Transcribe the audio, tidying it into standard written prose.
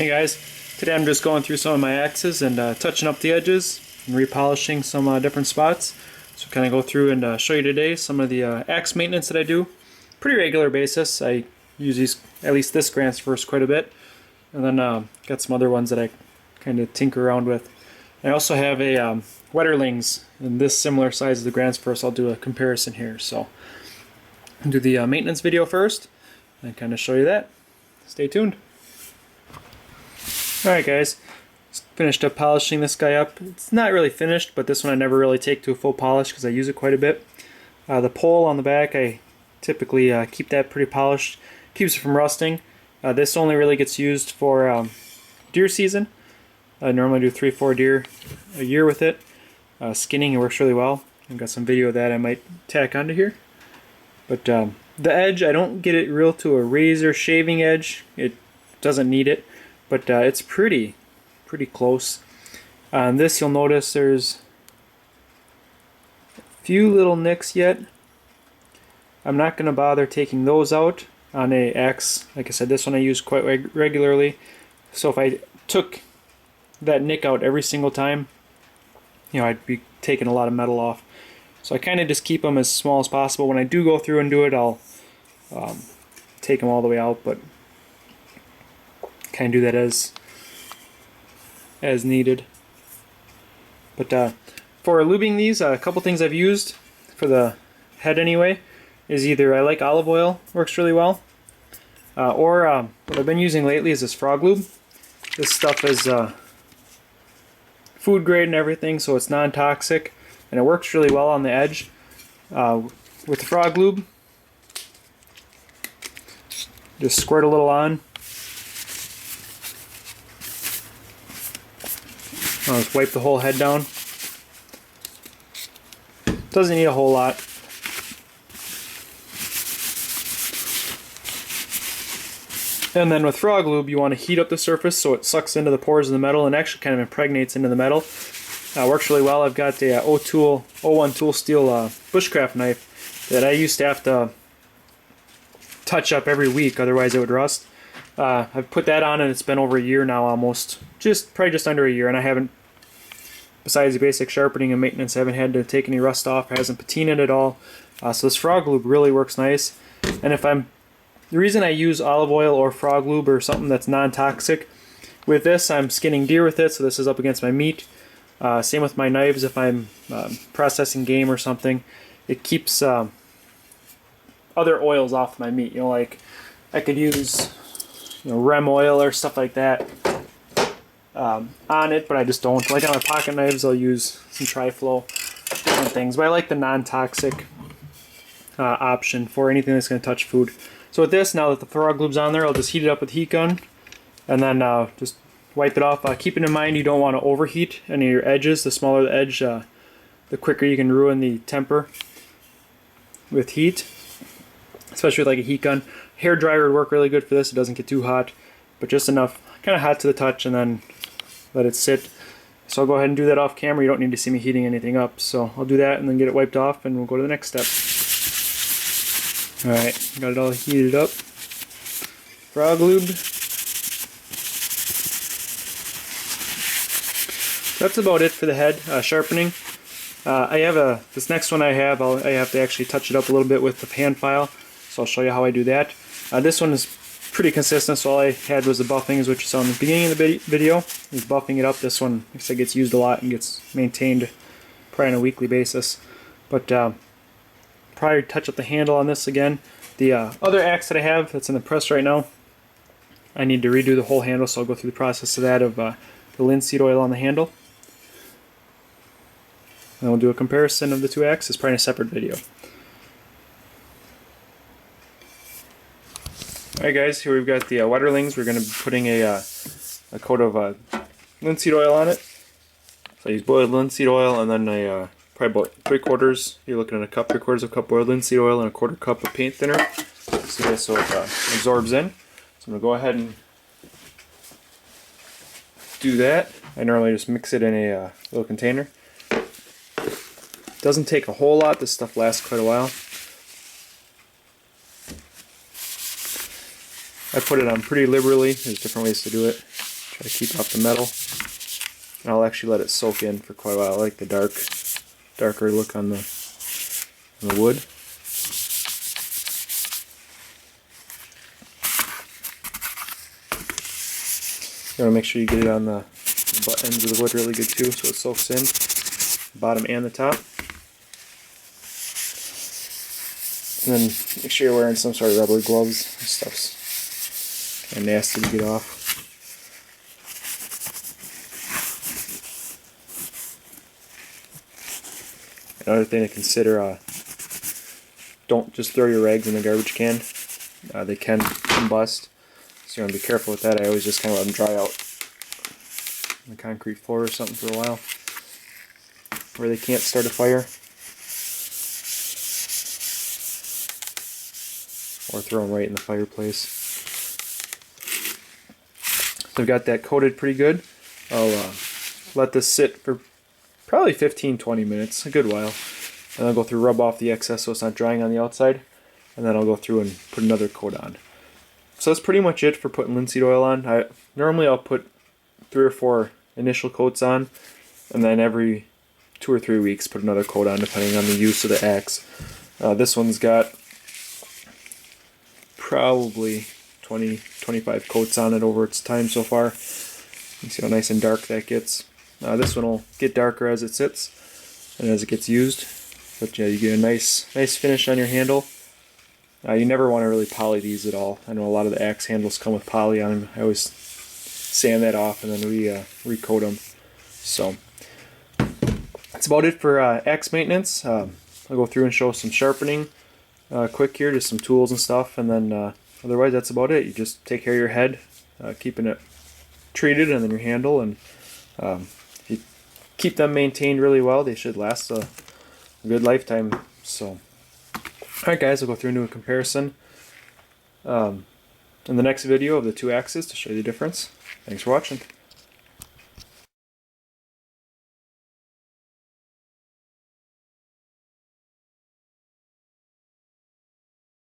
Hey guys, today I'm just going through some of my axes and touching up the edges and repolishing some different spots. So kind of go through and show you today some of the axe maintenance that I do. Pretty regular basis. I use these, at least this Grizzly-Outdoors quite a bit. And then got some other ones that I kind of tinker around with. I also have a Wetterlings in this similar size as the Grizzly-Outdoors. I'll do a comparison here. So I'll do the maintenance video first and kind of show you that. Stay tuned. Alright guys, just finished up polishing this guy up. It's not really finished, but this one I never really take to a full polish because I use it quite a bit. The pole on the back, I typically keep that pretty polished. Keeps it from rusting. This only really gets used for deer season. I normally do 3-4 deer a year with it. Skinning, it works really well. I've got some video of that I might tack onto here. But the edge, I don't get it real to a razor shaving edge. It doesn't need it. But it's pretty close. On this you'll notice there's a few little nicks yet. I'm not going to bother taking those out on a axe. Like I said, this one I use quite regularly. So if I took that nick out every single time, I'd be taking a lot of metal off. So I kind of just keep them as small as possible. When I do go through and do it, I'll take them all the way out, but kind of do that as needed. But for lubing these, a couple things I've used for the head anyway is either I like olive oil, works really well, or what I've been using lately is this frog lube. This stuff is food grade and everything, so it's non-toxic, and it works really well on the edge. With the frog lube, just squirt a little on. I'll just wipe the whole head down. Doesn't need a whole lot. And then with frog lube, you want to heat up the surface so it sucks into the pores of the metal and actually kind of impregnates into the metal. Works really well. I've got a 01 tool steel bushcraft knife that I used to have to touch up every week, otherwise it would rust. I've put that on and it's been over a year now almost. Probably just under a year, and I haven't, besides the basic sharpening and maintenance, I haven't had to take any rust off. It hasn't patinaed at all. So this frog lube really works nice. And the reason I use olive oil or frog lube or something that's non-toxic, with this I'm skinning deer with it, so this is up against my meat. Same with my knives if I'm processing game or something. It keeps other oils off my meat. Like I could use rem oil or stuff like that on it, but I just don't. Like on my pocket knives, I'll use some Tri-Flow, different things. But I like the non-toxic option for anything that's going to touch food. So with this, now that the frog lube's on there, I'll just heat it up with a heat gun, and then just wipe it off. Keeping in mind you don't want to overheat any of your edges. The smaller the edge, the quicker you can ruin the temper with heat, especially with like a heat gun. Hair dryer would work really good for this. It doesn't get too hot, but just enough, kind of hot to the touch, and then let it sit. So I'll go ahead and do that off camera. You don't need to see me heating anything up. So I'll do that and then get it wiped off, and we'll go to the next step. Alright, got it all heated up. Frog lubed. That's about it for the head sharpening. I have this next one I have to actually touch it up a little bit with the pan file. So I'll show you how I do that. This one is pretty consistent, so all I had was the buffings, which you saw in the beginning of the video. Is buffing it up. This one, like I said, gets used a lot and gets maintained probably on a weekly basis. But probably touch up the handle on this again. The other axe that I have that's in the press right now, I need to redo the whole handle, so I'll go through the process of that, of the linseed oil on the handle. And we'll do a comparison of the two axes, probably in a separate video. Alright guys, here we've got the Wetterlings. We're going to be putting a coat of linseed oil on it. So I use boiled linseed oil, and then probably about 3/4, you're looking at a cup, 3/4 of a cup boiled linseed oil and a 1/4 cup of paint thinner. So it absorbs in. So I'm going to go ahead and do that. I normally just mix it in a little container. Doesn't take a whole lot. This stuff lasts quite a while. I put it on pretty liberally. There's different ways to do it. Try to keep off the metal. And I'll actually let it soak in for quite a while. I like the darker look on the wood. You want to make sure you get it on the butt ends of the wood really good too, so it soaks in, bottom and the top. And then make sure you're wearing some sort of rubber gloves. This stuff's kind of nasty to get off. Another thing to consider, don't just throw your rags in the garbage can. They can combust, so you want to be careful with that. I always just kind of let them dry out on the concrete floor or something for a while, where they can't start a fire. Or throw them right in the fireplace. So I've got that coated pretty good. I'll let this sit for probably 15-20 minutes, a good while. And I'll go through, rub off the excess so it's not drying on the outside. And then I'll go through and put another coat on. So that's pretty much it for putting linseed oil on. Normally I'll put 3 or 4 initial coats on, and then every 2 or 3 weeks put another coat on depending on the use of the axe. This one's got probably 20-25 coats on it over its time so far. You see how nice and dark that gets. This one will get darker as it sits and as it gets used, but yeah, you get a nice finish on your handle. You never want to really poly these at all. I know a lot of the axe handles come with poly on them. I always sand that off and then recoat them. So that's about it for axe maintenance. I'll go through and show some sharpening quick here, just some tools and stuff, and then otherwise that's about it. You just take care of your head, keeping it treated, and then your handle, and if you keep them maintained really well, they should last a good lifetime. So alright guys, I'll go through and do a comparison in the next video of the 2 axes to show you the difference. Thanks for watching.